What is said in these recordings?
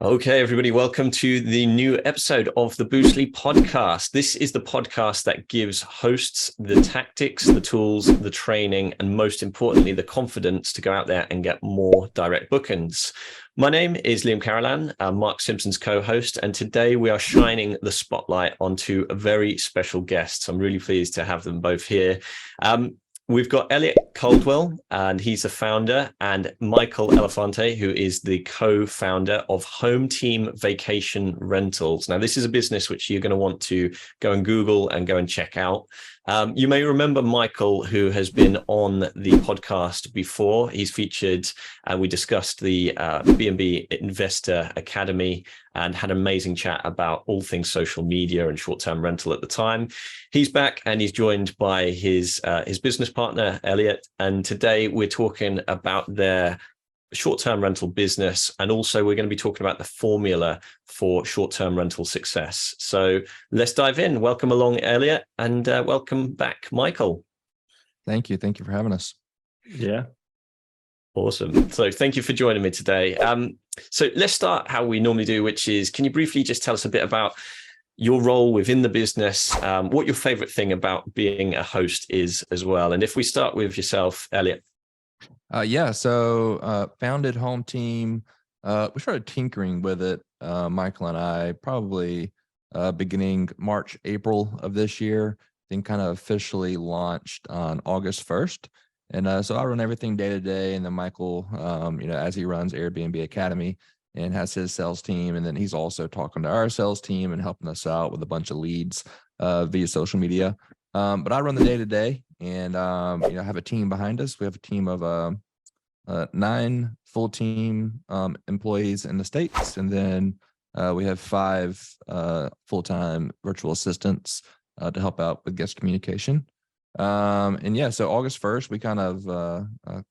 Okay, everybody, welcome to the new episode of the Boostly podcast. This is the podcast that gives hosts the tactics, the tools, the training, and most importantly, the confidence to go out there and get more direct bookings. My name is Liam Carolan, Mark Simpson's co-host, and today we are shining the spotlight onto a very special guest. I'm really pleased to have them both here. We've got Elliot Caldwell, and he's the founder, and Michael Lafonte, who is the co-founder of Home Team Vacation Rentals. Now, this is a business which you're going to want to go and Google and go and check out. You may remember Michael, who has been on the podcast before. He's featured, we discussed the B&B Investor Academy and had an amazing chat about all things social media and short-term rental at the time. He's back and he's joined by his business partner, Elliot. And today we're talking about their short-term rental business. And also we're going to be talking about the formula for short-term rental success. So let's dive in. Welcome along, Elliot, and welcome back, Michael. Thank you. Thank you for having us. Yeah. Awesome. So thank you for joining me today. So let's start how we normally do, which is, can you briefly just tell us a bit about your role within the business, what your favorite thing about being a host is as well? And if we start with yourself, Elliot. So founded Home Team. We started tinkering with it, Michael and I, probably beginning March, April of this year, then kind of officially launched on August 1st. And so I run everything day to day. And then Michael, as he runs Airbnb Academy and has his sales team. And then he's also talking to our sales team and helping us out with a bunch of leads via social media. But I run the day to day and, have a team behind us. We have a team of 9 full-team employees in the States. And then we have 5 full-time virtual assistants to help out with guest communication. So August 1st, we kind of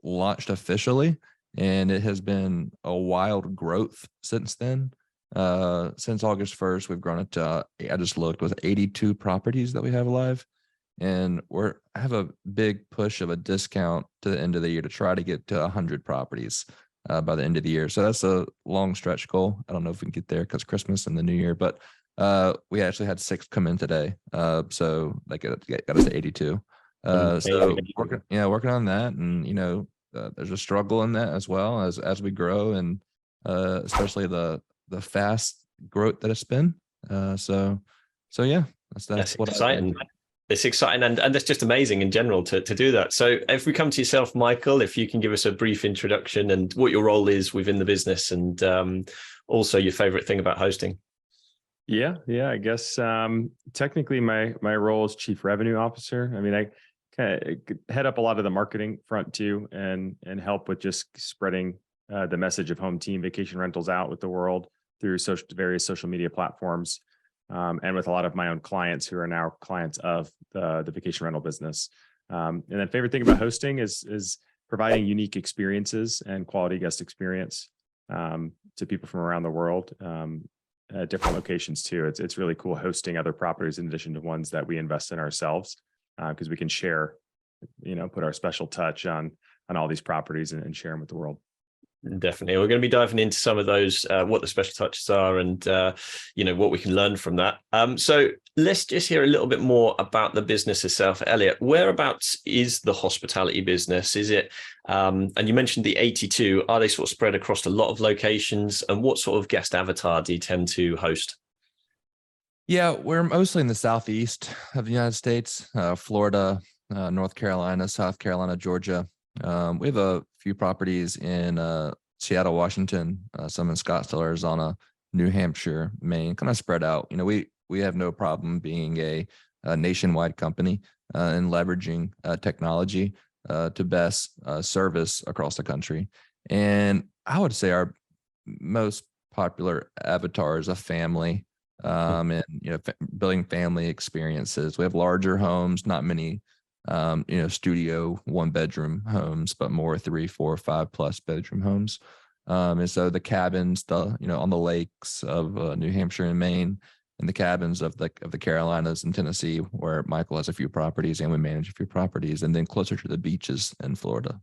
launched officially, and it has been a wild growth since then. Since August 1st, we've grown it to, I just looked, with 82 properties that we have live. And I have a big push of a discount to the end of the year to try to get to 100 properties by the end of the year. So that's a long stretch goal. I don't know if we can get there because Christmas and the New Year, but we actually had 6 come in today. So like got us to 82. So working on that, and there's a struggle in that as well as we grow, and especially the fast growth that it's been. So yeah, that's what exciting. It's exciting, and that's just amazing in general to do that. So if we come to yourself, Michael, if you can give us a brief introduction and what your role is within the business, and also your favorite thing about hosting. Yeah. I guess technically my role is Chief Revenue Officer. I mean, I kind of head up a lot of the marketing front too, and help with just spreading the message of Home Team Vacation Rentals out with the world through various social media platforms. And with a lot of my own clients who are now clients of the vacation rental business. And then favorite thing about hosting is providing unique experiences and quality guest experience to people from around the world at different locations too. It's really cool hosting other properties in addition to ones that we invest in ourselves, because we can share, put our special touch on all these properties and share them with the world. Definitely. We're going to be diving into some of those, what the special touches are, and, what we can learn from that. So let's just hear a little bit more about the business itself. Elliot, whereabouts is the hospitality business? Is it, and you mentioned the 82, are they sort of spread across a lot of locations, and what sort of guest avatar do you tend to host? Yeah, we're mostly in the southeast of the United States, Florida, North Carolina, South Carolina, Georgia. We have a few properties in Seattle, Washington, some in Scottsdale, Arizona, New Hampshire, Maine, kind of spread out. We have no problem being a nationwide company and leveraging technology to best service across the country. And I would say our most popular avatar is a family, and building family experiences. We have larger homes, not many studio 1-bedroom homes, but more 3, 4, 5+ bedroom homes. And so the cabins, on the lakes of New Hampshire and Maine, and the cabins of the Carolinas and Tennessee, where Michael has a few properties and we manage a few properties, and then closer to the beaches in Florida.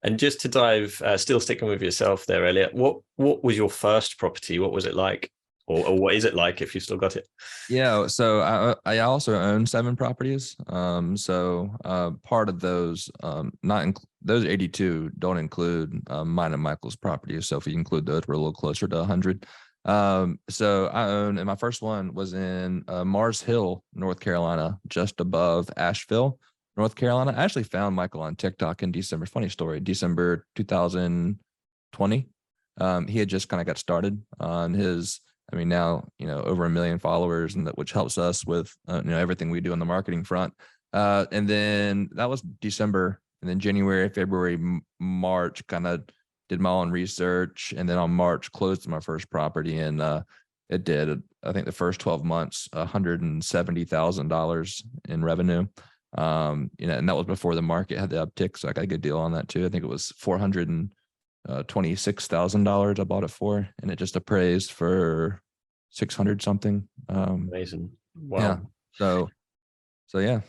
And just to dive, still sticking with yourself there, Elliot, what was your first property? What was it like? Or what is it like if you've still got it? Yeah, so I also own 7 properties. Part of those, those 82 don't include mine and Michael's properties. So if you include those, we're a little closer to 100. So I own, and my first one was in Mars Hill, North Carolina, just above Asheville, North Carolina. I actually found Michael on TikTok in December. Funny story, December 2020. He had just kind of got started on his, I mean, now, over 1 million followers, and which helps us with, everything we do on the marketing front. And then that was December, and then January, February, March, kind of did my own research. And then on March closed my first property, and it did, I think the first 12 months, $170,000 in revenue. And that was before the market had the uptick. So I got a good deal on that too. I think it was $426,000 I bought it for, and it just appraised for 600 something. Amazing. Wow. Yeah. So yeah.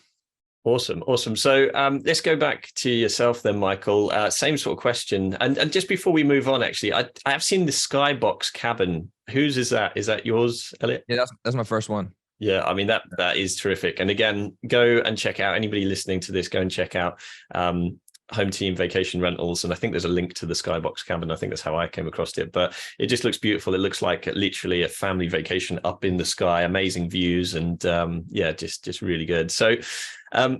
Awesome. So let's go back to yourself then, Michael. Same sort of question. And just before we move on, actually, I have seen the Skybox cabin. Whose is that? Is that yours, Elliot? Yeah, that's my first one. Yeah, I mean, that is terrific. And again, go and check out, anybody listening to this, go and check out Home Team Vacation Rentals. And I think there's a link to the Skybox cabin. I think that's how I came across it, but it just looks beautiful. It looks like literally a family vacation up in the sky, amazing views, and just really good. So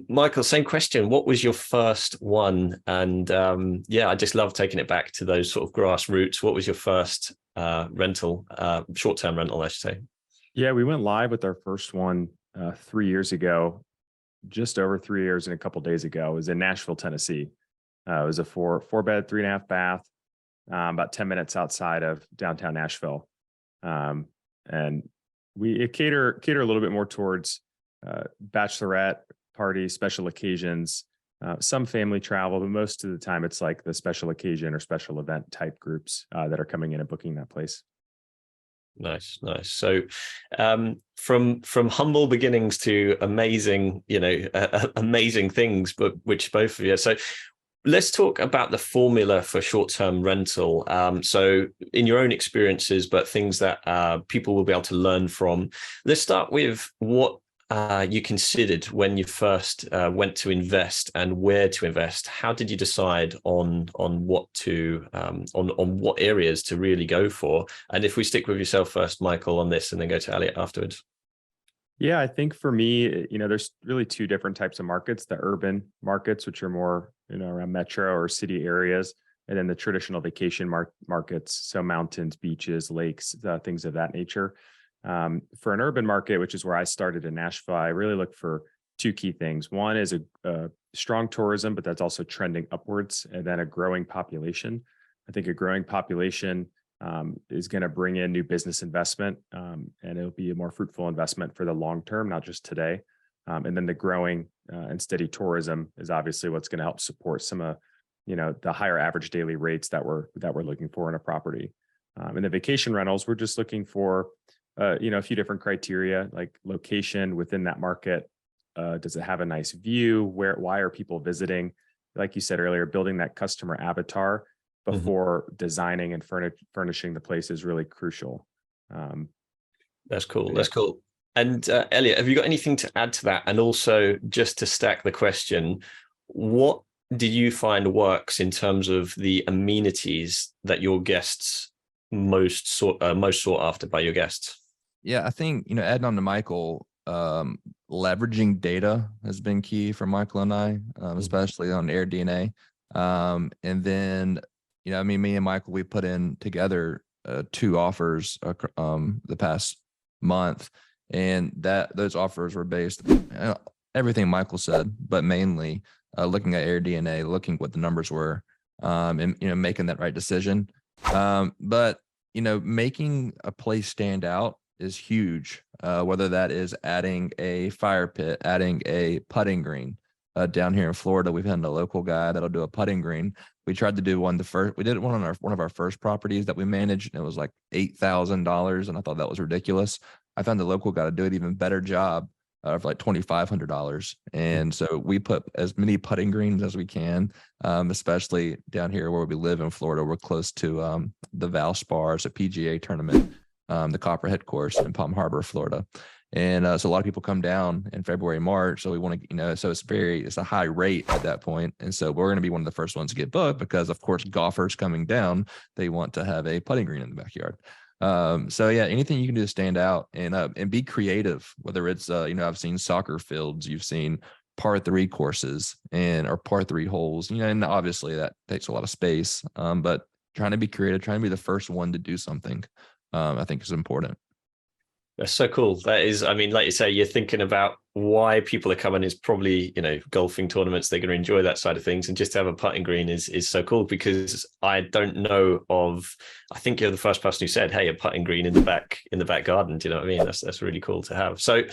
Michael, same question. What was your first one? And I just love taking it back to those sort of grassroots. What was your first rental, short-term rental, I should say? Yeah, we went live with our first one 3 years ago, just over 3 years and a couple of days ago. It was in Nashville, Tennessee. It was a four bed, 3.5 bath, about 10 minutes outside of downtown Nashville. And we cater a little bit more towards bachelorette parties, special occasions, some family travel, but most of the time it's like the special occasion or special event type groups that are coming in and booking that place. Nice. So from humble beginnings to amazing, amazing things, but which both of you. So let's talk about the formula for short-term rental. So in your own experiences, but things that people will be able to learn from. Let's start with what you considered when you first went to invest and where to invest. How did you decide on what to on what areas to really go for? And if we stick with yourself first, Michael, on this, and then go to Elliot afterwards. Yeah, I think for me, there's really 2 different types of markets: the urban markets, which are more, around metro or city areas, and then the traditional vacation markets, so mountains, beaches, lakes, things of that nature. For an urban market, which is where I started in Nashville, I really look for 2 key things. One is a strong tourism, but that's also trending upwards, and then a growing population. I think a growing population is going to bring in new business investment, and it'll be a more fruitful investment for the long term, not just today. And then the growing and steady tourism is obviously what's going to help support some of the higher average daily rates that we're looking for in a property. In the vacation rentals, we're just looking for a few different criteria, like location within that market. Does it have a nice view? Why are people visiting? Like you said earlier, building that customer avatar before designing and furnishing the place is really crucial. That's cool. That's cool. And Elliot, have you got anything to add to that? And also, just to stack the question, what do you find works in terms of the amenities that your guests most sought after by your guests? Yeah, I think, adding on to Michael, leveraging data has been key for Michael and I, especially on AirDNA. And then, me and Michael, we put in together 2 offers the past month, and those offers were based everything Michael said, but mainly looking at AirDNA, looking what the numbers were, and making that right decision. But making a place stand out is huge, whether that is adding a fire pit, adding a putting green. Down here in Florida, we've had a local guy that'll do a putting green. We tried to do one we did one on one of our first properties that we managed, and it was like $8,000, and I thought that was ridiculous. I found the local guy to do an even better job for like $2,500. And so we put as many putting greens as we can, especially down here where we live in Florida. We're close to the Valspar, it's a PGA tournament, the Copperhead course in Palm Harbor, Florida. And so a lot of people come down in February, March. So we want to, so it's a high rate at that point. And so we're going to be one of the first ones to get booked because, of course, golfers coming down, they want to have a putting green in the backyard. So yeah, anything you can do to stand out and be creative, whether it's, I've seen soccer fields, you've seen par 3 courses or par 3 holes, and obviously that takes a lot of space. But trying to be creative, trying to be the first one to do something, I think is important. That's so cool. That is, I mean, like you say, you're thinking about why people are coming is probably, golfing tournaments. They're going to enjoy that side of things. And just to have a putting green is so cool because I don't know I think you're the first person who said, hey, a putting green in the back garden. Do you know what I mean? That's really cool to have. So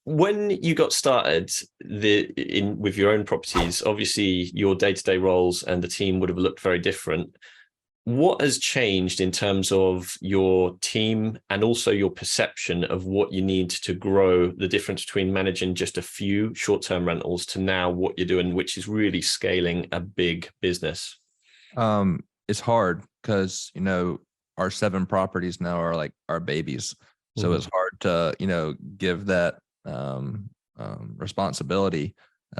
when you got started with your own properties, obviously your day-to-day roles and the team would have looked very different. What has changed in terms of your team and also your perception of what you need to grow, the difference between managing just a few short-term rentals to now what you're doing, which is really scaling a big business? It's hard because, our 7 properties now are like our babies. So it's hard to, give that responsibility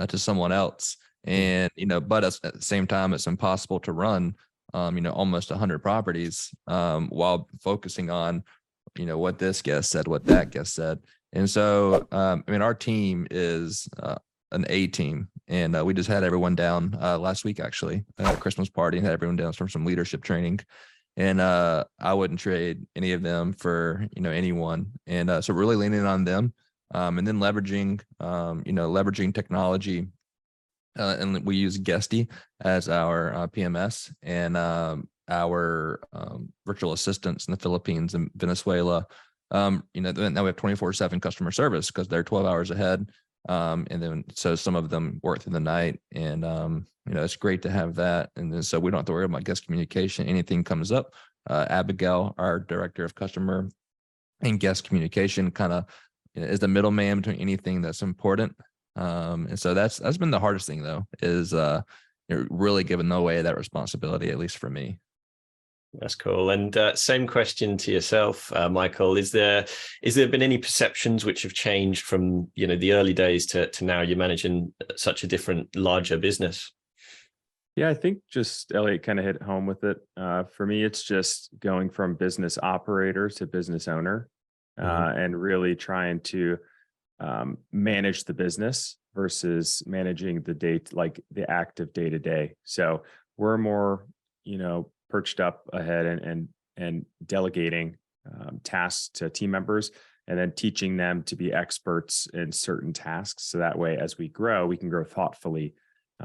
to someone else. And, but at the same time, it's impossible to run almost 100 properties while focusing on, what this guest said, what that guest said. And so, our team is an A team, and we just had everyone down last week, actually, at a Christmas party, and had everyone down from some leadership training. And I wouldn't trade any of them for, anyone. And so really leaning on them and then leveraging technology. And we use Guesty as our PMS and our virtual assistants in the Philippines and Venezuela. Now we have 24/7 customer service because they're 12 hours ahead. And then so some of them work through the night, and it's great to have that. And then so we don't have to worry about guest communication. Anything comes up, Abigail, our director of customer and guest communication, kind of is the middleman between anything that's important. And so that's been the hardest thing, though, is really giving away that responsibility, at least for me. That's cool. And same question to yourself, Michael. Is there been any perceptions which have changed from the early days to now you're managing such a different, larger business? Yeah, I think just Elliot kind of hit home with it. For me, it's just going from business operator to business owner, and really trying to manage the business versus managing the active day to day. So we're more, perched up ahead and delegating tasks to team members, and then teaching them to be experts in certain tasks. So that way, as we grow, we can grow thoughtfully.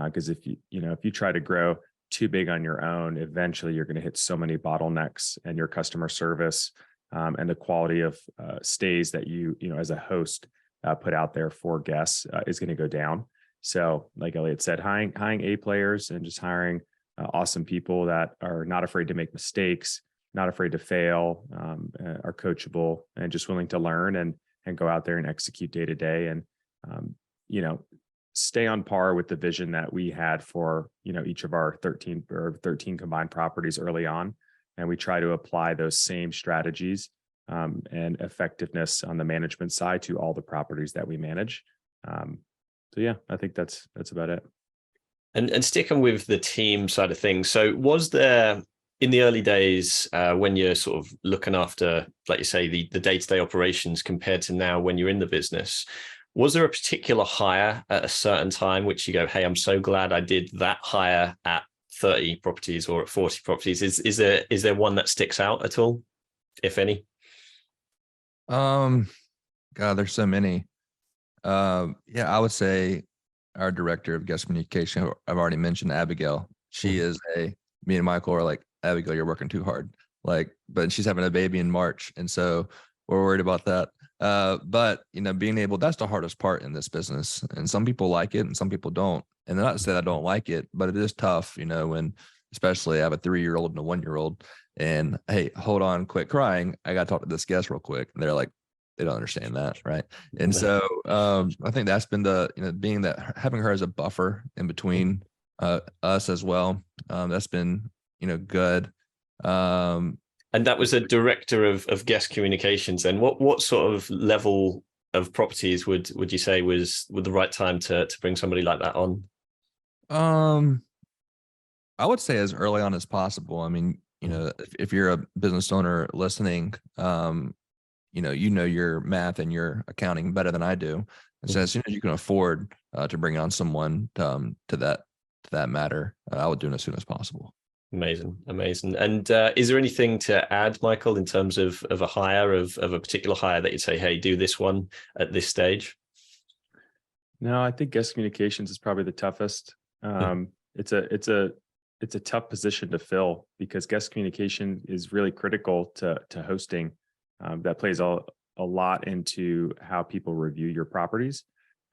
Because if you try to grow too big on your own, eventually you're going to hit so many bottlenecks, and your customer service and the quality of stays that you as a host put out there for guests is going to go down. So like Elliot said, hiring A players and just hiring awesome people that are not afraid to make mistakes, not afraid to fail, are coachable, and just willing to learn and go out there and execute day to day. And, stay on par with the vision that we had for, each of our 13 combined properties early on. And we try to apply those same strategies and effectiveness on the management side to all the properties that we manage. So yeah, I think that's about it. And sticking with the team side of things, so was there in the early days when you're sort of looking after, like you say, the day-to-day operations compared to now when you're in the business, was there a particular hire at a certain time which you go, hey, I'm so glad I did that hire at 30 properties or at 40 properties? Is there one that sticks out at all, if any? God, there's so many. Yeah, I would say our director of guest communication, who I've already mentioned, Abigail. She is me and Michael are like, Abigail, you're working too hard. But she's having a baby in March, and so we're worried about that. But being able, that's the hardest part in this business. And some people like it and some people don't. And not to say I don't like it, but it is tough, when especially I have a 3-year-old and a 1-year-old, and hey, hold on, quit crying. I got to talk to this guest real quick. And they're like, they don't understand that, right? And so I think that's been being that, having her as a buffer in between us as well. That's been good. And that was a director of guest communications. Then what sort of level of properties would you say was the right time to bring somebody like that on? I would say as early on as possible. I mean, if you're a business owner listening, your math and your accounting better than I do. And so as soon as you can afford to bring on someone to that matter, I would do it as soon as possible. Amazing. And is there anything to add, Michael, in terms of a hire, of a particular hire that you'd say, hey, do this one at this stage? No, I think guest communications is probably the toughest. It's a tough position to fill because guest communication is really critical to hosting. That plays a lot into how people review your properties,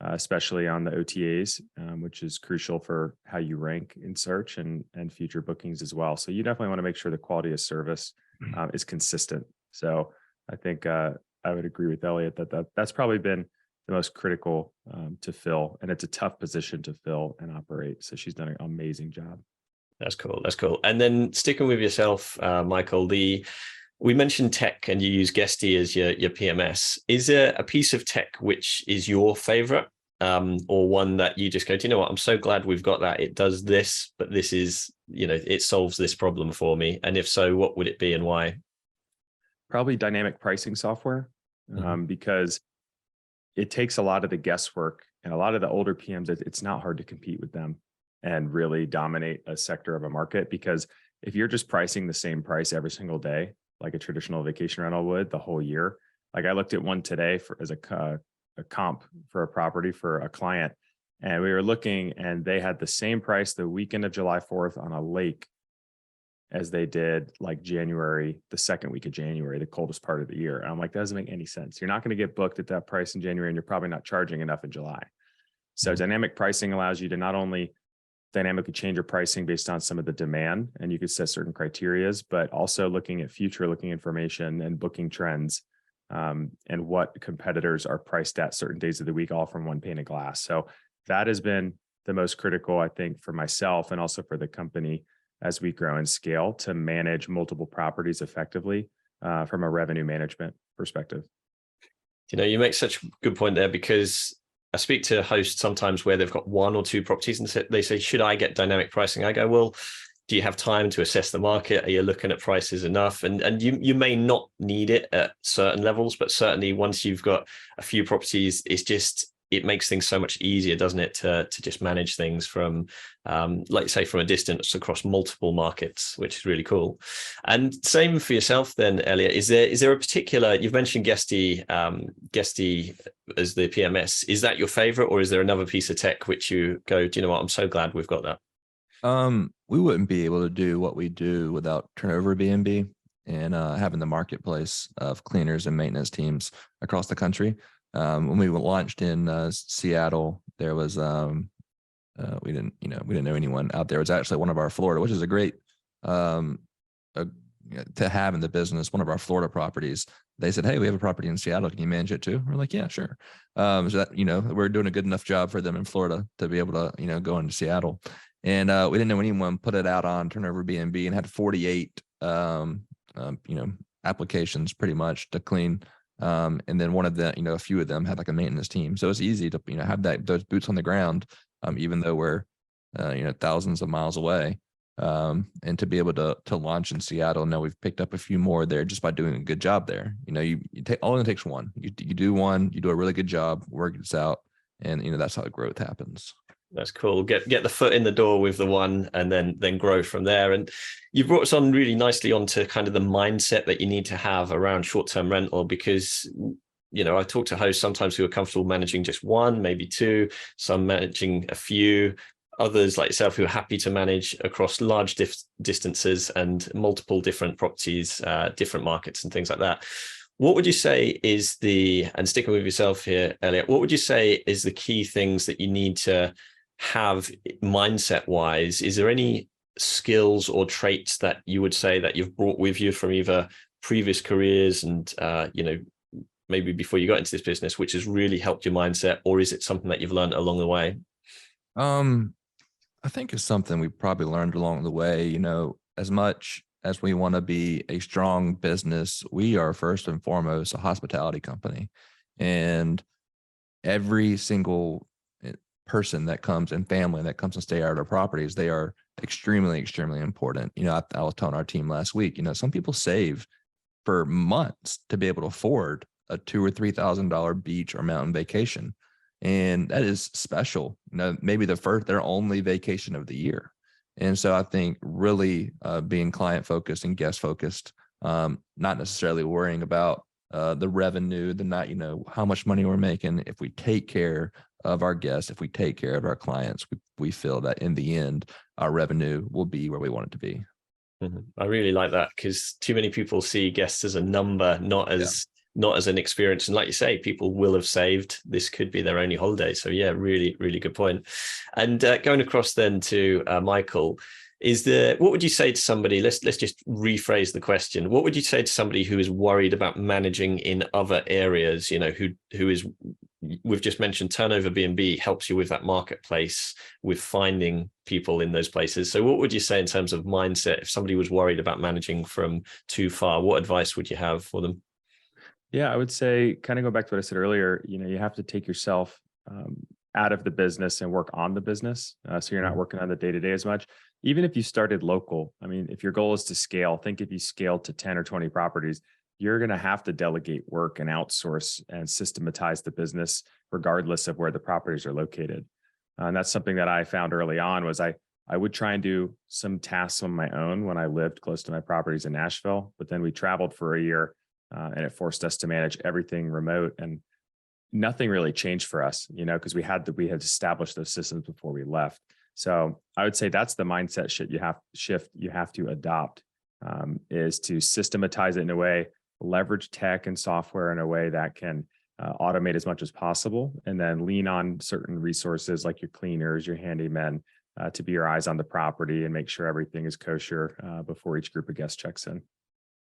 especially on the OTAs, which is crucial for how you rank in search and future bookings as well. So you definitely want to make sure the quality of service is consistent. So I think I would agree with Elliot that's probably been the most critical to fill, and it's a tough position to fill and operate. So she's done an amazing job. That's cool. And then sticking with yourself, Michael, we mentioned tech and you use Guesty as your PMS. Is there a piece of tech which is your favorite, or one that you just go, do you know what? I'm so glad we've got that. It does this, but this is, it solves this problem for me. And if so, what would it be and why? Probably dynamic pricing software, because it takes a lot of the guesswork, and a lot of the older PMs, it's not hard to compete with them and really dominate a sector of a market. Because if you're just pricing the same price every single day, like a traditional vacation rental would the whole year. Like I looked at one today as a comp for a property for a client, and we were looking, and they had the same price the weekend of July 4th on a lake as they did like January, the second week of January, the coldest part of the year. And I'm like, that doesn't make any sense. You're not going to get booked at that price in January, and you're probably not charging enough in July. So dynamic pricing allows you to not only dynamically change your pricing based on some of the demand, and you could set certain criterias, but also looking at future looking information and booking trends, and what competitors are priced at certain days of the week, all from one pane of glass. So that has been the most critical, I think, for myself and also for the company as we grow and scale to manage multiple properties effectively from a revenue management perspective. You make such a good point there, because I speak to hosts sometimes where they've got one or two properties and they say, should I get dynamic pricing? I go, well, do you have time to assess the market? Are you looking at prices enough? And you may not need it at certain levels, but certainly once you've got a few properties, it makes things so much easier, doesn't it, to just manage things from, like say, from a distance across multiple markets, which is really cool. And same for yourself then, Elliot. Is there a particular, you've mentioned Guesty as the PMS. Is that your favorite, or is there another piece of tech which you go, do you know what, I'm so glad we've got that? We wouldn't be able to do what we do without Turnover B&B and having the marketplace of cleaners and maintenance teams across the country. When we launched in Seattle, there was we didn't know anyone out there. It was actually one of our Florida, which is a great to have in the business. One of our Florida properties. They said, "Hey, we have a property in Seattle. Can you manage it too?" We're like, "Yeah, sure." So that we're doing a good enough job for them in Florida to be able to go into Seattle, and we didn't know anyone. Put it out on Turnover B&B and had 48 applications pretty much to clean. And then one of the, a few of them had like a maintenance team. So it's easy to, have those boots on the ground, even though we're, thousands of miles away. And to be able to launch in Seattle. Now we've picked up a few more there just by doing a good job there. You take, all it takes one, you do one, you do a really good job, work this out. And, that's how growth happens. That's cool. Get the foot in the door with the one, and then grow from there. And you brought us on really nicely onto kind of the mindset that you need to have around short-term rental, because I talk to hosts sometimes who are comfortable managing just one, maybe two, some managing a few, others like yourself who are happy to manage across large distances and multiple different properties, different markets and things like that. What would you say is and sticking with yourself here, Elliot, what would you say is the key things that you need to have mindset wise? Is there any skills or traits that you would say that you've brought with you from either previous careers and maybe before you got into this business, which has really helped your mindset, or is it something that you've learned along the way? I think it's something we probably learned along the way. You know, as much as we want to be a strong business, we are first and foremost a hospitality company, and every single person that comes and family that comes and stay at our properties, they are extremely, extremely important. You know, I was telling our team last week, you know, some people save for months to be able to afford a $2,000 or $3,000 beach or mountain vacation. And that is special. You know, maybe their only vacation of the year. And so I think really being client focused and guest focused, not necessarily worrying about the revenue, you know, how much money we're making. If we take care of our guests, if we take care of our clients, we feel that in the end, our revenue will be where we want it to be. I really like that, because too many people see guests as a number, not as an experience. And like you say, people will have saved. This could be their only holiday. So yeah, really, really good point. And going across then to Michael, what would you say to somebody? Let's just rephrase the question. What would you say to somebody who is worried about managing in other areas? You know, who is, we've just mentioned Turnover B&B helps you with that marketplace, with finding people in those places. So what would you say in terms of mindset if somebody was worried about managing from too far? What advice would you have for them? Yeah, I would say, kind of go back to what I said earlier, you know, you have to take yourself out of the business and work on the business. So you're not working on the day-to-day as much. Even if you started local, I mean, if your goal is to scale, think if you scale to 10 or 20 properties, you're going to have to delegate work and outsource and systematize the business regardless of where the properties are located. And that's something that I found early on was I would try and do some tasks on my own when I lived close to my properties in Nashville, but then we traveled for a year and it forced us to manage everything remote, and nothing really changed for us, you know, because we had established those systems before we left. So I would say that's the mindset shift you have to adopt, is to systematize it in a way, leverage tech and software in a way that can automate as much as possible, and then lean on certain resources like your cleaners, your handymen, to be your eyes on the property and make sure everything is kosher before each group of guests checks in.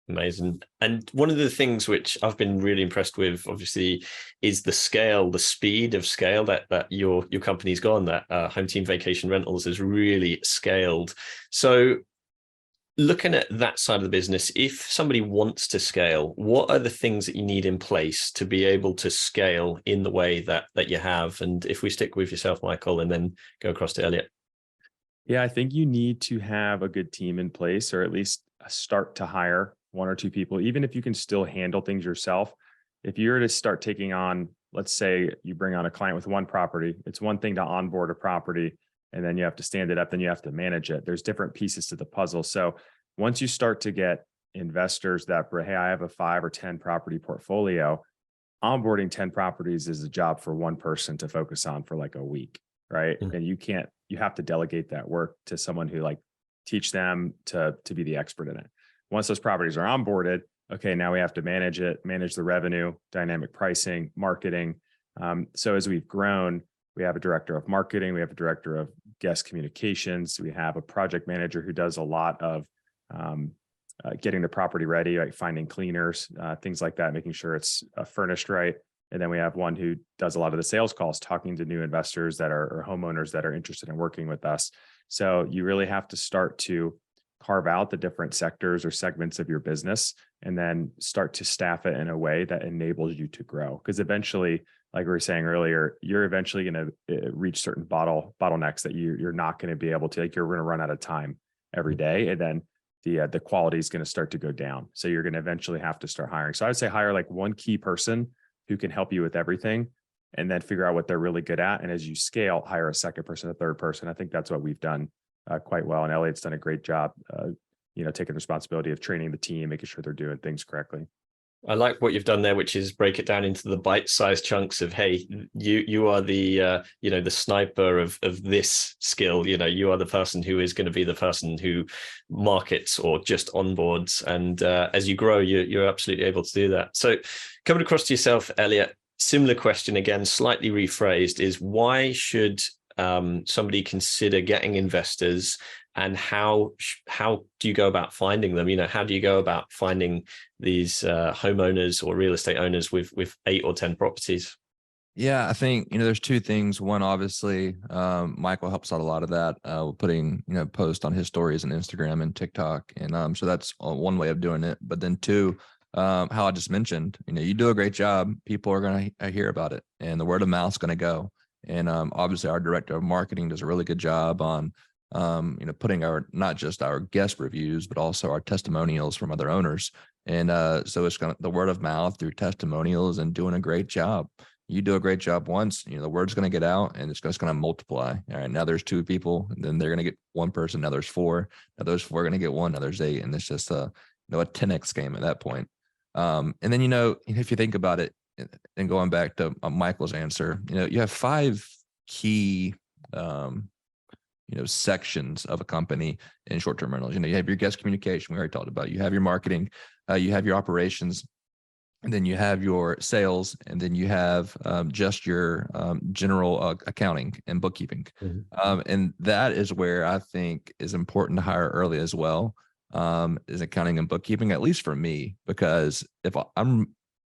Amazing. And one of the things which I've been really impressed with, obviously, is the speed of scale that your company's gone, that Home Team Vacation Rentals has really scaled. So looking at that side of the business, if somebody wants to scale, what are the things that you need in place to be able to scale in the way that you have? And if we stick with yourself, Michael, and then go across to Elliot. Yeah, I think you need to have a good team in place, or at least start to hire 1 or 2 people, even if you can still handle things yourself. If you were to start taking on, let's say you bring on a client with 1 property, it's one thing to onboard a property and then you have to stand it up, then you have to manage it. There's different pieces to the puzzle. So once you start to get investors that, hey, I have a 5 or 10 property portfolio, onboarding 10 properties is a job for one person to focus on for like a week, right? Mm-hmm. And you have to delegate that work to someone who teach them to be the expert in it. Once those properties are onboarded, okay, now we have to manage it, manage the revenue, dynamic pricing, marketing. So as we've grown, we have a director of marketing, we have a director of guest communications, we have a project manager who does a lot of getting the property ready, like finding cleaners, things like that, making sure it's furnished right. And then we have one who does a lot of the sales calls, talking to new investors or homeowners that are interested in working with us. So you really have to start to carve out the different sectors or segments of your business and then start to staff it in a way that enables you to grow. Because eventually, like we were saying earlier, you're eventually going to reach certain bottlenecks that you're not going to be able to, you're going to run out of time every day. And then the quality is going to start to go down. So you're going to eventually have to start hiring. So I would say hire like 1 key person who can help you with everything, and then figure out what they're really good at. And as you scale, hire a second person, a third person. I think that's what we've done quite well. And Elliott's done a great job, taking responsibility of training the team, making sure they're doing things correctly. I like what you've done there, which is break it down into the bite-sized chunks of, hey, you are the the sniper of this skill. You are the person who is going to be the person who markets or just onboards. And as you grow, you're absolutely able to do that. So coming across to yourself, Elliot, similar question again, slightly rephrased, is why should somebody consider getting investors and how do you go about finding them? How do you go about finding these homeowners or real estate owners with 8 or 10 properties? Yeah, I think, there's two things. One, obviously, Michael helps out a lot of that, putting, posts on his stories and Instagram and TikTok. And so that's one way of doing it. But then two, how I just mentioned, you do a great job. People are going to hear about it, and the word of mouth is going to go. And obviously our director of marketing does a really good job on, putting not just our guest reviews, but also our testimonials from other owners. And so it's the word of mouth through testimonials and doing a great job. You do a great job once, the word's going to get out, and it's just going to multiply. All right, now there's 2 people, and then they're going to get 1 person. Now there's 4. Now those 4 are going to get 1. Now there's 8, and it's just a 10x game at that point. And then if you think about it, and going back to Michael's answer, you have 5 key sections of a company in short-term rentals. You have your guest communication, we already talked about. You have your marketing, you have your operations, and then you have your sales, and then you have just your general accounting and bookkeeping. Mm-hmm. And that is where I think is important to hire early as well, is accounting and bookkeeping, at least for me, because if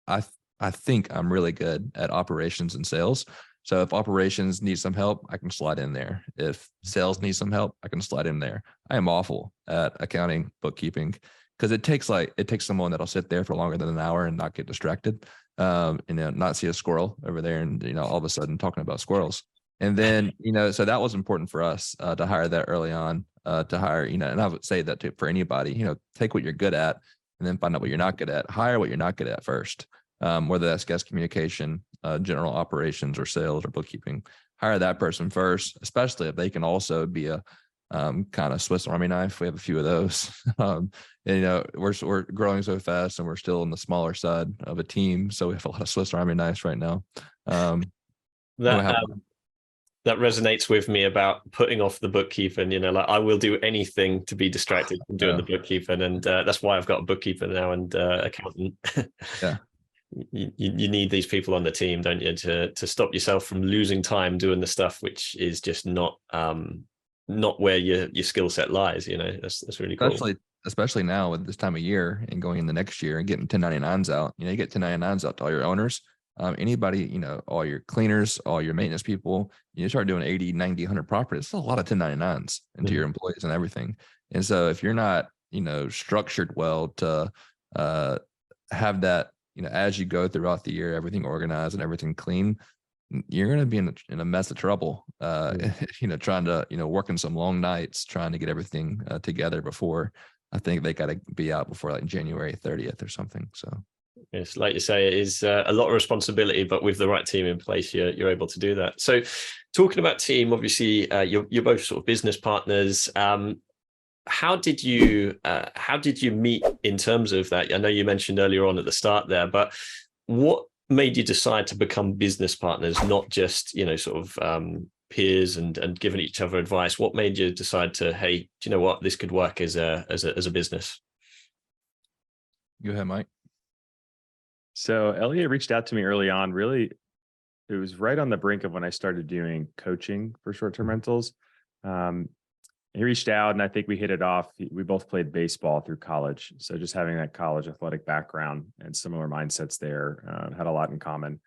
I think I'm really good at operations and sales. So if operations need some help, I can slide in there. If sales needs some help, I can slide in there. I am awful at accounting, bookkeeping, because it takes someone that'll sit there for longer than an hour and not get distracted, not see a squirrel over there, and all of a sudden talking about squirrels. And then so that was important for us to hire that early on, to hire, and I would say that for anybody, take what you're good at, and then find out what you're not good at. Hire what you're not good at first, whether that's guest communication, general operations, or sales, or bookkeeping. Hire that person first, especially if they can also be a kind of Swiss Army knife. We have a few of those. We're growing so fast, and we're still on the smaller side of a team, so we have a lot of Swiss Army knives right now. That resonates with me about putting off the bookkeeping. I will do anything to be distracted from doing the bookkeeping, and that's why I've got a bookkeeper now and accountant. Yeah. You need these people on the team, don't you, to stop yourself from losing time doing the stuff which is just not where your skill set lies. That's really cool. Especially now with this time of year and going in the next year and getting 1099s out. You get 1099s out to all your owners. Anybody, all your cleaners, all your maintenance people, you start doing 80, 90, 100 properties. It's a lot of 1099s into your employees and everything. And so if you're not, structured well to have that, as you go throughout the year, everything organized and everything clean, you're going to be in a mess of trouble, trying to, working some long nights, trying to get everything together before. I think they got to be out before like January 30th or something. So yes, like you say, it is a lot of responsibility, but with the right team in place, you're able to do that. So talking about team, obviously you're both sort of business partners. How did you meet in terms of that? I know you mentioned earlier on at the start there, but what made you decide to become business partners, not just peers and giving each other advice? What made you decide to, hey, do you know what, this could work as a business? Go ahead, Mike. So Elliot reached out to me early on. Really, it was right on the brink of when I started doing coaching for short-term rentals. He reached out, and I think we hit it off. We both played baseball through college, so just having that college athletic background and similar mindsets there had a lot in common.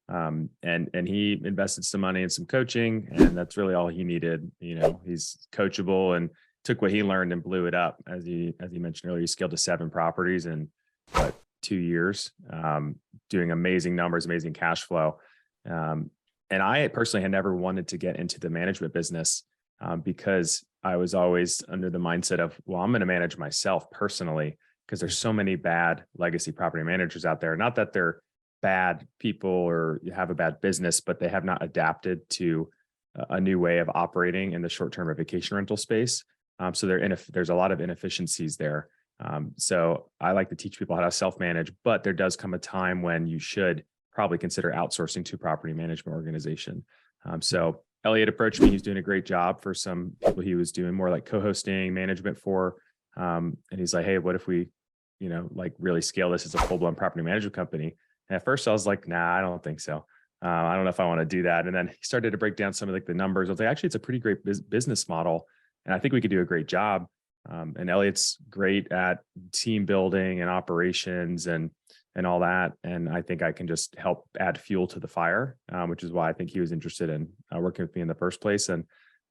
And he invested some money in some coaching, and that's really all he needed. He's coachable and took what he learned and blew it up. As he mentioned earlier, he scaled to 7 properties in 2 years, doing amazing numbers, amazing cash flow. And I personally had never wanted to get into the management business because I was always under the mindset of, well, I'm going to manage myself personally, because there's so many bad legacy property managers out there. Not that they're bad people or you have a bad business, but they have not adapted to a new way of operating in the short-term vacation rental space. So there's a lot of inefficiencies there. So I like to teach people how to self-manage, but there does come a time when you should probably consider outsourcing to a property management organization. So Elliot approached me. He's doing a great job for some people he was doing more like co-hosting management for. And he's like, hey, what if we, really scale this as a full-blown property management company? And at first I was like, nah, I don't think so. I don't know if I want to do that. And then he started to break down some of the numbers. I was like, actually, it's a pretty great business model. And I think we could do a great job. And Elliot's great at team building and operations and all that. And I think I can just help add fuel to the fire, which is why I think he was interested in working with me in the first place. And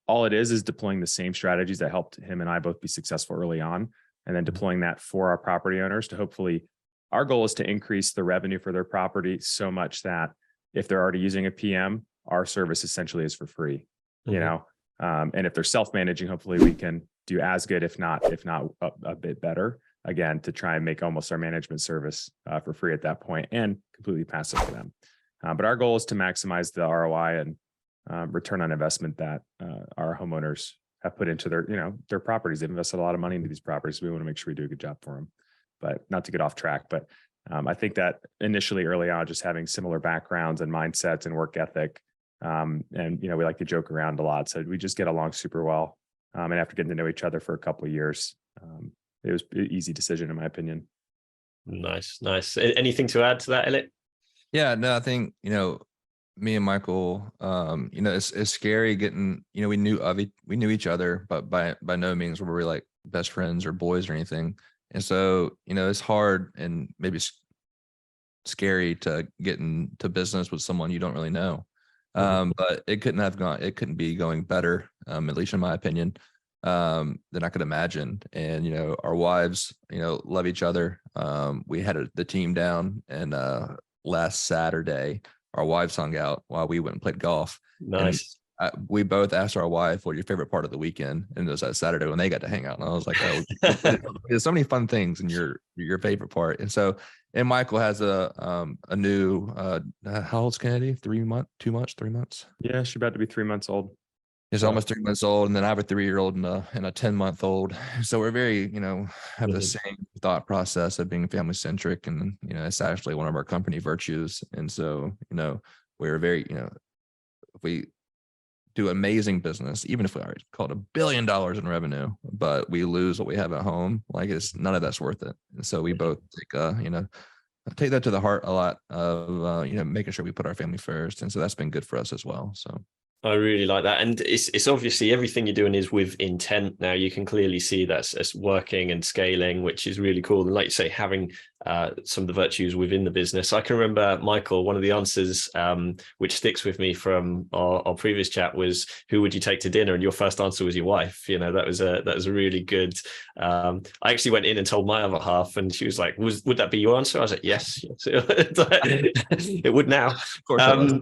all it is deploying the same strategies that helped him and I both be successful early on, and then deploying that for our property owners to hopefully, our goal is to increase the revenue for their property so much that if they're already using a PM, our service essentially is for free, you know? And if they're self-managing, hopefully we can do as good, if not a bit better, again, to try and make almost our management service for free at that point and completely passive for them. But our goal is to maximize the ROI and return on investment that our homeowners have put into their properties. They've invested a lot of money into these properties. So we want to make sure we do a good job for them, but not to get off track. But I think that initially early on, just having similar backgrounds and mindsets and work ethic, and we like to joke around a lot. So we just get along super well. And after getting to know each other for a couple of years, it was an easy decision, in my opinion. Nice. Anything to add to that, Elliot? Yeah, no, I think, me and Michael, it's scary getting, we knew each other, but by no means were we like best friends or boys or anything. And so, it's hard and maybe scary to get into business with someone you don't really know. But it couldn't be going better, at least in my opinion, than I could imagine. And, our wives, love each other. We had the team down, and last Saturday, our wives hung out while we went and played golf. Nice. And we both asked our wife, what your favorite part of the weekend? And it was that Saturday when they got to hang out. And I was like, oh, there's so many fun things in your favorite part. And so, and Michael has a new, how old's Kennedy? 3 months, 2 months, 3 months? Yeah, she's about to be 3 months old. He's almost 3 months old. And then I have a 3-year-old and a 10-month-old. So we're very, have the same thought process of being family centric. And, it's actually one of our company virtues. And so, we're very, if we do amazing business, even if we already called $1 billion in revenue, but we lose what we have at home, like none of that's worth it. And so we both take that to the heart a lot of, making sure we put our family first. And so that's been good for us as well. So I really like that. And it's obviously everything you're doing is with intent. Now you can clearly see that's working and scaling, which is really cool. And like you say, having some of the virtues within the business. I can remember, Michael, one of the answers which sticks with me from our previous chat was, who would you take to dinner? And your first answer was your wife. That was a really good. I actually went in and told my other half, and she was like, would that be your answer? I was like, yes. It would now. of course it was.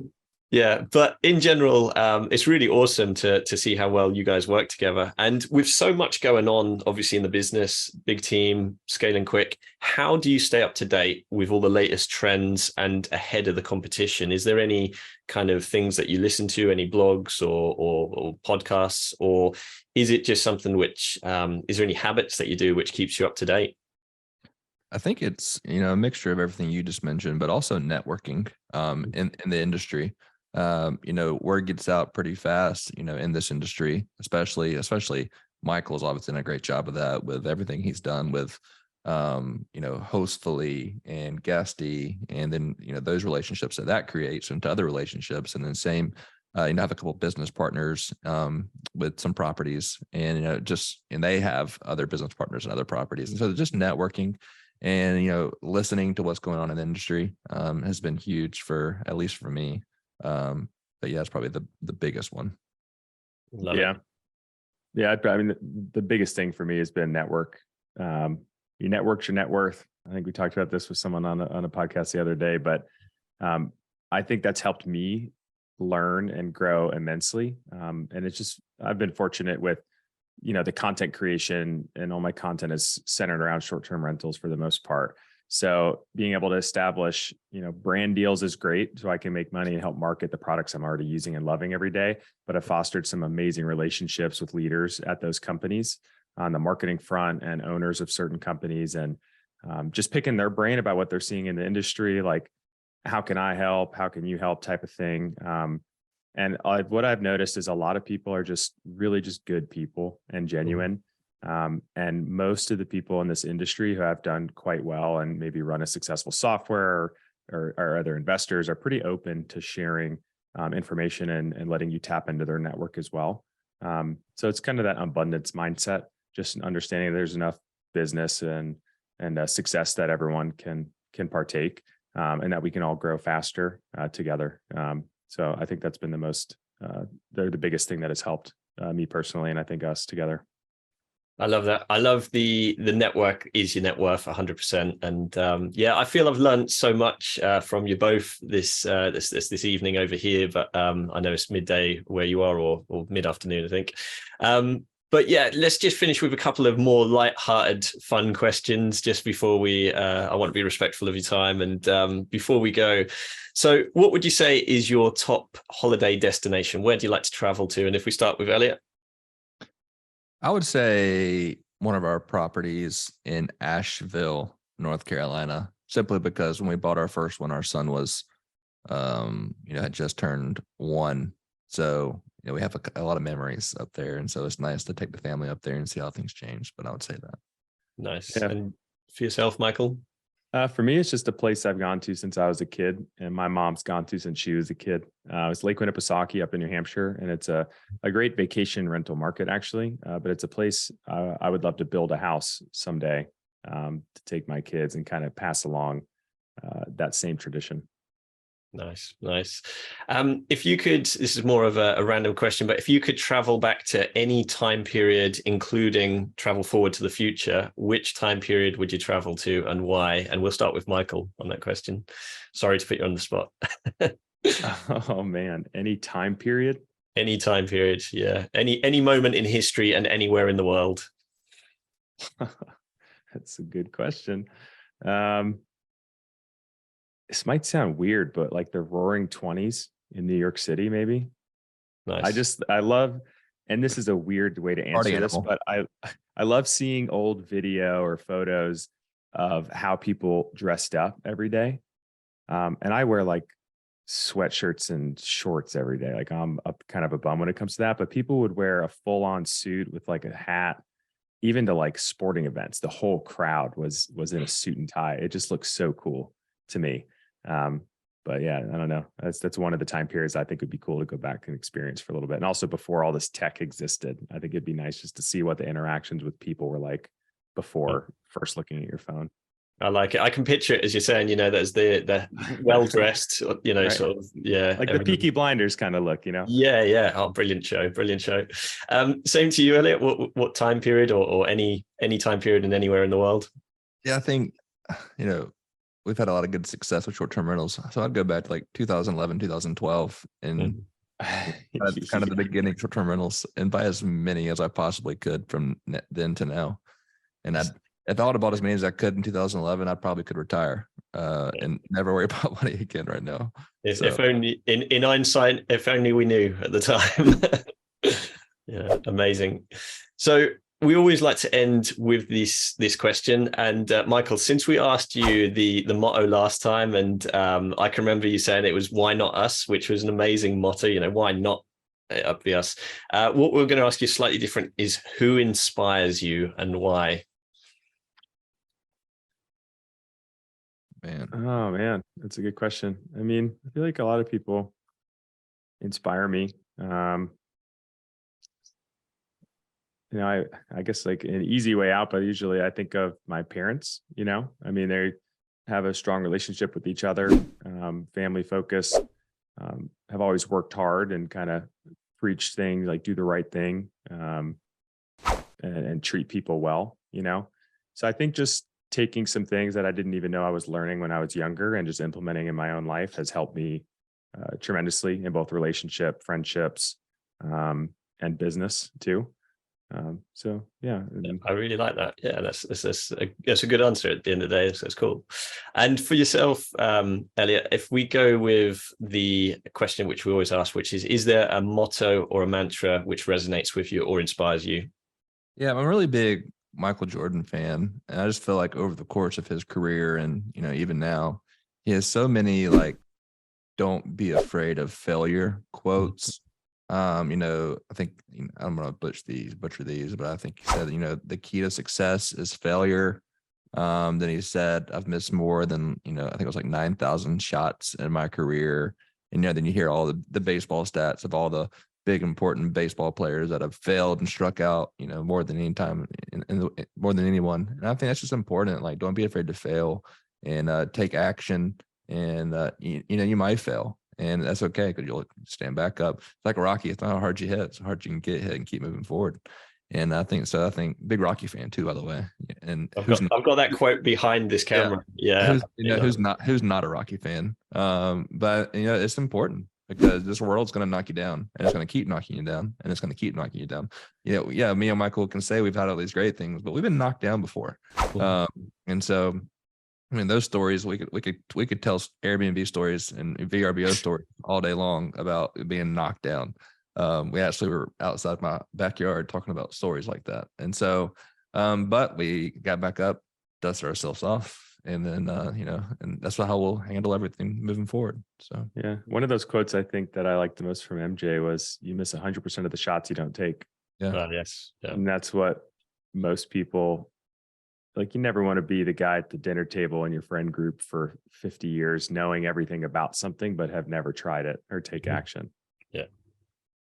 Yeah, but in general, it's really awesome to see how well you guys work together. And with so much going on, obviously in the business, big team, scaling quick, how do you stay up to date with all the latest trends and ahead of the competition? Is there any kind of things that you listen to, any blogs or podcasts, or is it just something which, is there any habits that you do which keeps you up to date? I think it's, a mixture of everything you just mentioned, but also networking in the industry. Word gets out pretty fast, in this industry, especially Michael's obviously done a great job of that with everything he's done with, Hostfully and Guesty, and then, those relationships that creates into other relationships. And then same, I have a couple of business partners with some properties, and, and they have other business partners and other properties. And so just networking and, listening to what's going on in the industry has been huge at least for me. But yeah, it's probably the biggest one. Love it. Yeah. I mean, the biggest thing for me has been network. Your network's your net worth. I think we talked about this with someone on a podcast the other day, but I think that's helped me learn and grow immensely. And I've been fortunate with, the content creation, and all my content is centered around short-term rentals for the most part. So being able to establish, brand deals is great, so I can make money and help market the products I'm already using and loving every day. But I've fostered some amazing relationships with leaders at those companies on the marketing front and owners of certain companies, and just picking their brain about what they're seeing in the industry, like how can I help, how can you help type of thing. And what I've noticed is a lot of people are just really just good people and genuine. And most of the people in this industry who have done quite well and maybe run a successful software or other investors are pretty open to sharing information and letting you tap into their network as well. So it's kind of that abundance mindset, just understanding there's enough business and success that everyone can partake, and that we can all grow faster together. So I think that's been the biggest thing that has helped me personally, and I think us together. I love that. I love the network is your net worth 100%. And yeah, I feel I've learned so much from you both this evening over here, but I know it's midday where you are, or mid-afternoon, I think. But yeah, let's just finish with a couple of more light-hearted, fun questions just before I want to be respectful of your time. And before we go, so what would you say is your top holiday destination? Where do you like to travel to? And if we start with Elliot. I would say one of our properties in Asheville, North Carolina, simply because when we bought our first one, our son was, had just turned 1. So, we have a lot of memories up there. And so it's nice to take the family up there and see how things change. But I would say that. Nice. Yeah. And for yourself, Michael? For me, it's just a place I've gone to since I was a kid, and my mom's gone to since she was a kid. It's Lake Winnipesaukee up in New Hampshire, and it's a great vacation rental market, actually. But it's a place I would love to build a house someday to take my kids and kind of pass along that same tradition. Nice. If you could, this is more of a random question, but if you could travel back to any time period, including travel forward to the future, which time period would you travel to and why? And we'll start with Michael on that question. Sorry to put you on the spot. Oh man, any time period? Any time period, yeah. Any moment in history and anywhere in the world. That's a good question. This might sound weird, but like the Roaring 20s in New York City, maybe. Nice. I love, and this is a weird way to answer this, but I love seeing old video or photos of how people dressed up every day. And I wear like sweatshirts and shorts every day. Like I'm kind of a bum when it comes to that, but people would wear a full on suit with like a hat, even to like sporting events. The whole crowd was in a suit and tie. It just looks so cool to me. But yeah, I don't know. That's one of the time periods I think would be cool to go back and experience for a little bit. And also before all this tech existed, I think it'd be nice just to see what the interactions with people were like before first looking at your phone. I like it. I can picture it as you're saying, there's the well-dressed, right. Sort of, yeah. Like the Peaky Blinders kind of look, Yeah. Oh, brilliant show. Same to you, Elliot. What time period or any time period and anywhere in the world? Yeah, I think, we've had a lot of good success with short-term rentals. So I'd go back to like 2011, 2012 and kind of the beginning of short-term rentals and buy as many as I possibly could from then to now. And if I would have bought as many as I could in 2011, I probably could retire and never worry about money again right now. If only in hindsight, if only we knew at the time. Yeah, amazing. So we always like to end with this question. And Michael, since we asked you the motto last time, and I can remember you saying it was "Why not us," which was an amazing motto. Why not up the us? What we're going to ask you slightly different is who inspires you and why. Oh man, that's a good question. I mean, I feel like a lot of people inspire me. I guess like an easy way out, but usually I think of my parents, I mean, they have a strong relationship with each other, family focused, have always worked hard and kind of preach things like do the right thing, and treat people well, So I think just taking some things that I didn't even know I was learning when I was younger and just implementing in my own life has helped me tremendously in both relationship, friendships, and business too. So yeah, I really like that. Yeah, that's a good answer at the end of the day. That's cool. And for yourself, Elliot, if we go with the question which we always ask, which is there a motto or a mantra which resonates with you or inspires you? Yeah, I'm a really big Michael Jordan fan, and I just feel like over the course of his career and even now, he has so many like "don't be afraid of failure" quotes. I think I'm gonna butcher these, but I think he said, the key to success is failure. Then he said, I've missed more than, I think it was like 9,000 shots in my career. And then you hear all the baseball stats of all the big important baseball players that have failed and struck out, more than any time more than anyone. And I think that's just important. Like, don't be afraid to fail and take action. And you might fail, and that's okay because you'll stand back up. It's like Rocky. It's not how hard you hit; it's how hard you can get hit and keep moving forward. And I think big Rocky fan too, by the way. And I've got that quote behind this camera. Yeah. Who's not a Rocky fan? But it's important because this world's going to knock you down, and it's going to keep knocking you down, and it's going to keep knocking you down. Me and Michael can say we've had all these great things, but we've been knocked down before. And so, I mean, those stories we could tell Airbnb stories and VRBO stories all day long about being knocked down. We actually were outside my backyard talking about stories like that. And so, but we got back up, dusted ourselves off, and then, and that's how we'll handle everything moving forward. So, yeah. One of those quotes I think that I liked the most from MJ was, you miss 100% of the shots you don't take. Yeah. Yes. Yeah. And that's what most people, like, you never want to be the guy at the dinner table in your friend group for 50 years, knowing everything about something, but have never tried it or take action. Yeah.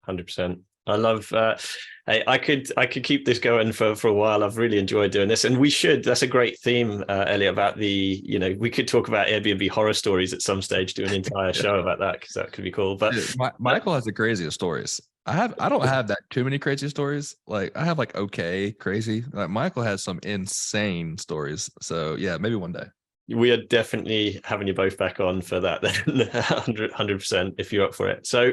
100%. I love I could keep this going for a while. I've really enjoyed doing this, and that's a great theme, Elliot, about we could talk about Airbnb horror stories at some stage, do an entire show about that, because that could be cool. But Michael has the craziest stories. I don't have that too many crazy stories. Like, I have okay crazy. Like, Michael has some insane stories. So yeah, maybe one day. We are definitely having you both back on for that then. 100% if you're up for it. So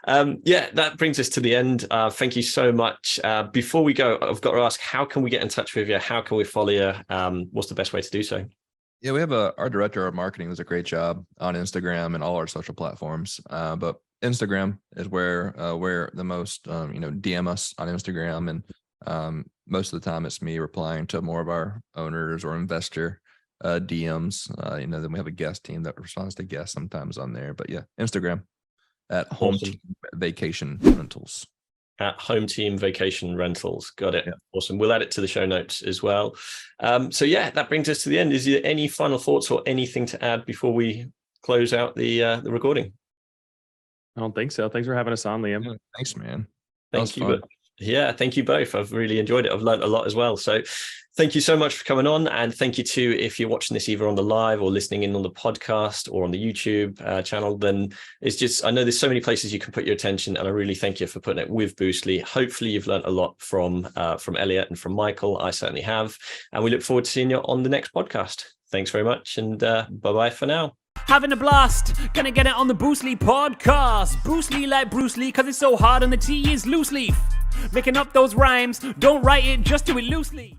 that brings us to the end. Thank you so much. Before we go, I've got to ask, how can we get in touch with you? How can we follow you? What's the best way to do so? Yeah, we have our director of marketing does a great job on Instagram and all our social platforms. But Instagram is where the most, DM us on Instagram. And most of the time it's me replying to more of our owners or investor DMs. Then we have a guest team that responds to guests sometimes on there. But yeah, Instagram at Home Team Vacation Rentals. At Home Team Vacation Rentals. Got it. Yeah. Awesome. We'll add it to the show notes as well. So yeah, that brings us to the end. Is there any final thoughts or anything to add before we close out the recording? I don't think so. Thanks for having us on, Liam. Yeah, thanks, man. Thank you. Yeah, thank you both. I've really enjoyed it. I've learned a lot as well. So thank you so much for coming on. And thank you too, if you're watching this either on the live or listening in on the podcast or on the YouTube channel, then it's just, I know there's so many places you can put your attention, and I really thank you for putting it with Boostly. Hopefully you've learned a lot from Elliot and from Michael. I certainly have. And we look forward to seeing you on the next podcast. Thanks very much. And bye-bye for now. Having a blast, gonna get it on the Boostly podcast. Boostly like Bruce Lee, cause it's so hard and the T is loose leaf. Making up those rhymes, don't write it, just do it loosely.